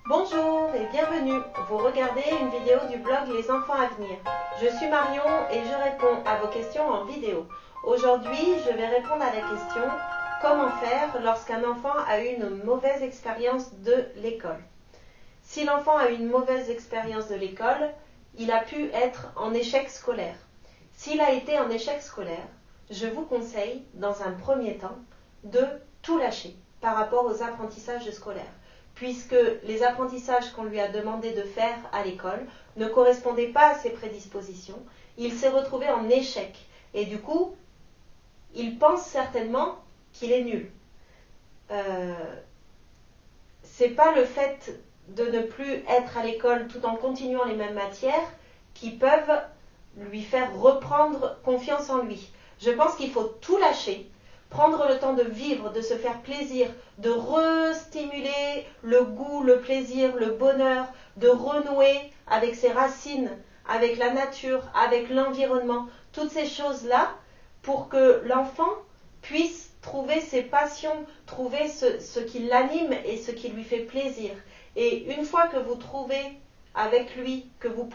Bonjour et bienvenue. Vous regardez une vidéo du blog Les Enfants à venir. Je suis Marion et je réponds à vos questions en vidéo. Aujourd'hui, je vais répondre à la question comment faire lorsqu'un enfant a eu une mauvaise expérience de l'école. Si l'enfant a eu une mauvaise expérience de l'école, il a pu être en échec scolaire. S'il a été en échec scolaire, je vous conseille, dans un premier temps, de tout lâcher par rapport aux apprentissages scolaires, puisque les apprentissages qu'on lui a demandé de faire à l'école ne correspondaient pas à ses prédispositions. Il s'est retrouvé en échec et du coup, il pense certainement qu'il est nul. C'est pas le fait de ne plus être à l'école tout en continuant les mêmes matières qui peuvent lui faire reprendre confiance en lui. Je pense qu'il faut tout lâcher, prendre le temps de vivre, de se faire plaisir, de restimuler le goût, le plaisir, le bonheur, de renouer avec ses racines, avec la nature, avec l'environnement, toutes ces choses-là pour que l'enfant puisse trouver ses passions, trouver ce qui l'anime et ce qui lui fait plaisir. Et une fois que vous trouvez avec lui, que vous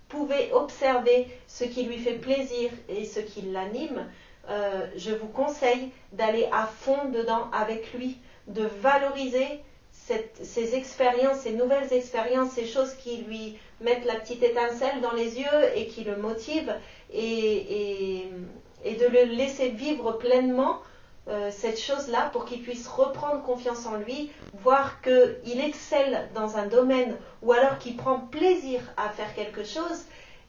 pouvez observer ce qui lui fait plaisir et ce qui l'anime, je vous conseille d'aller à fond dedans avec lui, de valoriser ces expériences, ces nouvelles expériences, ces choses qui lui mettent la petite étincelle dans les yeux et qui le motivent et de le laisser vivre pleinement cette chose-là pour qu'il puisse reprendre confiance en lui, voir qu'il excelle dans un domaine ou alors qu'il prend plaisir à faire quelque chose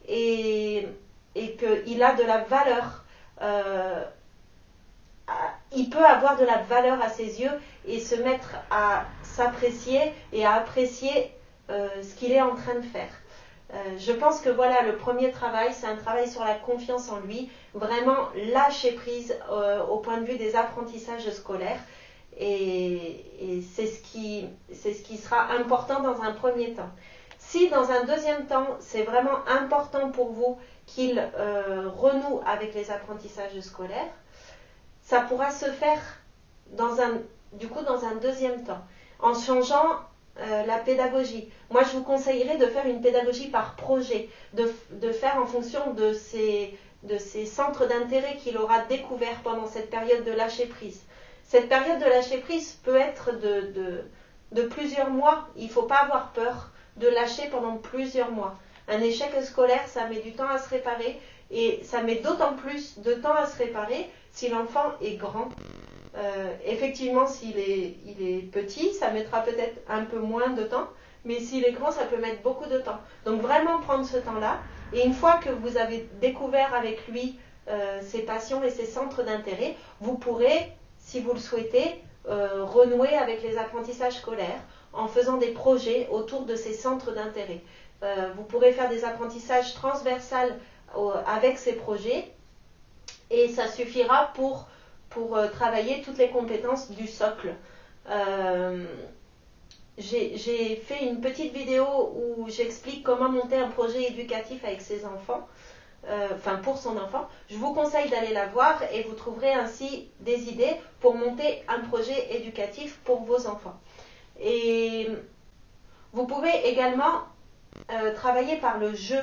et qu'il a de la valeur. Il peut avoir de la valeur à ses yeux et se mettre à s'apprécier et à apprécier ce qu'il est en train de faire. Je pense que voilà, le premier travail, c'est un travail sur la confiance en lui, vraiment lâcher prise au point de vue des apprentissages scolaires et c'est ce qui sera important dans un premier temps. Si dans un deuxième temps, c'est vraiment important pour vous qu'il renoue avec les apprentissages scolaires, ça pourra se faire dans un deuxième temps, en changeant la pédagogie. Moi, je vous conseillerais de faire une pédagogie par projet, de faire en fonction de ces centres d'intérêt qu'il aura découverts pendant cette période de lâcher-prise. Cette période de lâcher-prise peut être de plusieurs mois. Il ne faut pas avoir peur de lâcher pendant plusieurs mois. Un échec scolaire, ça met du temps à se réparer et ça met d'autant plus de temps à se réparer si l'enfant est grand. Effectivement, s'il est petit, ça mettra peut-être un peu moins de temps, mais s'il est grand, ça peut mettre beaucoup de temps. Donc vraiment prendre ce temps-là, et une fois que vous avez découvert avec lui ses passions et ses centres d'intérêt, vous pourrez, si vous le souhaitez, renouer avec les apprentissages scolaires en faisant des projets autour de ces centres d'intérêt. Vous pourrez faire des apprentissages transversales avec ces projets, et ça suffira pour travailler toutes les compétences du socle. J'ai fait une petite vidéo où j'explique comment monter un projet éducatif avec ses enfants, pour son enfant. Je vous conseille d'aller la voir et vous trouverez ainsi des idées pour monter un projet éducatif pour vos enfants. Et vous pouvez également travailler par le jeu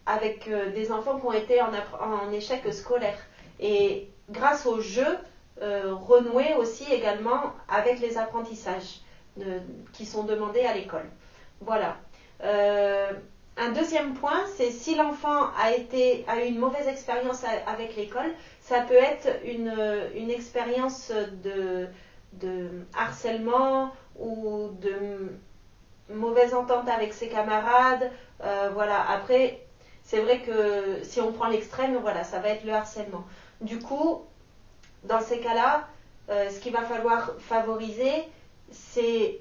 avec des enfants qui ont été en échec scolaire. Et grâce au jeu, renouer aussi également avec les apprentissages qui sont demandés à l'école. Voilà. Un deuxième point, c'est si l'enfant a eu une mauvaise expérience avec l'école, ça peut être une expérience de harcèlement ou de mauvaise entente avec ses camarades. Voilà. Après, c'est vrai que si on prend l'extrême, voilà, ça va être le harcèlement. Du coup, dans ces cas-là, ce qu'il va falloir favoriser, c'est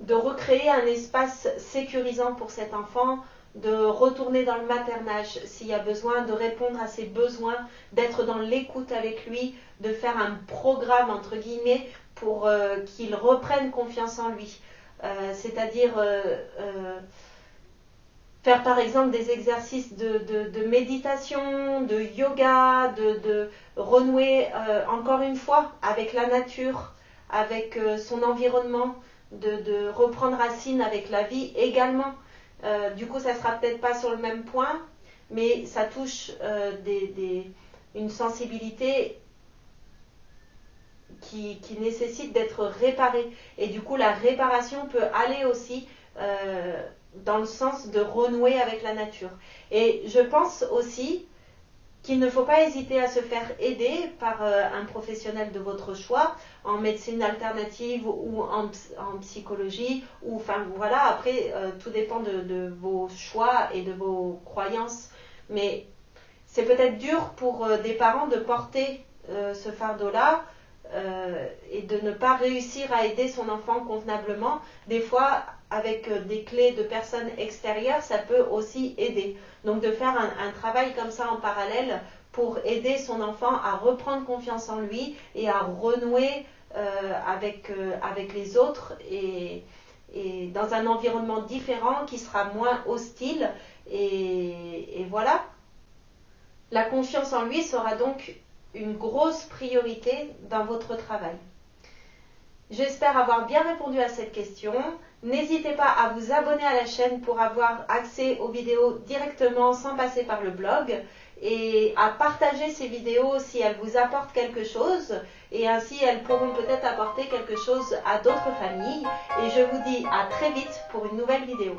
de recréer un espace sécurisant pour cet enfant, de retourner dans le maternage s'il y a besoin, de répondre à ses besoins, d'être dans l'écoute avec lui, de faire un programme, entre guillemets, pour qu'il reprenne confiance en lui. C'est-à-dire faire par exemple des exercices de méditation, de yoga, de renouer encore une fois avec la nature, avec son environnement, de reprendre racine avec la vie également. Du coup, ça sera peut-être pas sur le même point, mais ça touche une sensibilité qui nécessite d'être réparée. Et du coup, la réparation peut aller aussi dans le sens de renouer avec la nature. Et je pense aussi qu'il ne faut pas hésiter à se faire aider par un professionnel de votre choix, en médecine alternative ou en psychologie, ou enfin voilà, après tout dépend de vos choix et de vos croyances. Mais c'est peut-être dur pour des parents de porter ce fardeau-là et de ne pas réussir à aider son enfant convenablement. Des fois, avec des clés de personnes extérieures, ça peut aussi aider. Donc de faire un travail comme ça en parallèle pour aider son enfant à reprendre confiance en lui et à renouer avec les autres et dans un environnement différent qui sera moins hostile. Et voilà. La confiance en lui sera donc une grosse priorité dans votre travail. J'espère avoir bien répondu à cette question. N'hésitez pas à vous abonner à la chaîne pour avoir accès aux vidéos directement sans passer par le blog et à partager ces vidéos si elles vous apportent quelque chose et ainsi elles pourront peut-être apporter quelque chose à d'autres familles. Et je vous dis à très vite pour une nouvelle vidéo.